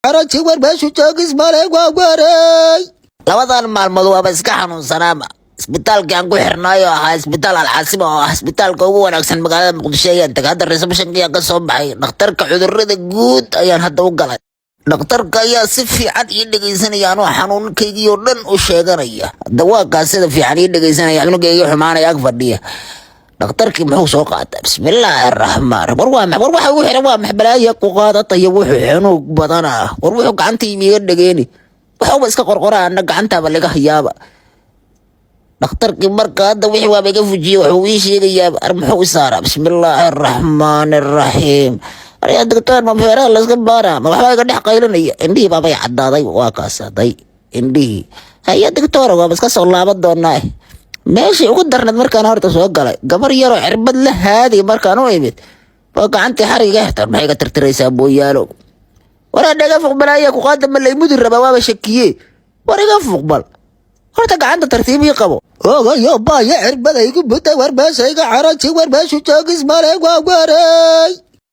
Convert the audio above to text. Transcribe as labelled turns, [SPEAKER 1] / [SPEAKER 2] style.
[SPEAKER 1] عرجي ورباشو جوجس مالك وغوري labadan maalmood waaba iska xanuunsanaama isbitaalkii aan ku xirnaayo ahaa isbitaal alcaasimo oo ah isbitaalka ugu wanaagsan magaalada muqdisho ayaan tagay hadda receptionkii aan ka soo baxay dhakhtarka cudurrada guud ayaan hadda u galay dhakhtarka ayaa si fiican ii dhegaysanaya anoo xanuunkaygii oo dhan u sheeganaya hadda waa kaas sida fiican ii dhegaysanaya cunugaygii xumaanaya ag fadhiya dhakhtarkii muxuu soo qaataa bismillaahi araxmaan war waxa ugu xiran waa maxbalaaya ku qaadataya wuxuu xanuug badanaa war wuxuu gacantii iiga dhageeni waxba iska qorqoraa ana gacantaaba laga hayaaba dhakhtarkii marka hadda wixii waaba iga fujiyey wuxuu ii sheegayaa muxuu isaaraa bismillaahi araxmaani araxiim aryaa doctor ma feeraha layska baara ma waxbaa iga dhex qaylinaya indhihii baabay caddaaday waa kaas haday indhihii haya doctor waaba iska soo laaban doonaa meeshii ugu darnad markaan horta soo galay gabar yaroo cirbad la haadi markaan u imid waa gacantii xariga xirtaan maxay iga tirtiraysaa booyaalo waraa dhaga fuqbalaya ku qaada ma laymudi rabaa waaba shakiye war iga fuqbal horta gacanta tartiibii qabo ogayo baaya cirbadaygu buta warbaashayga caraji warbaashu joogis maleeg waa waray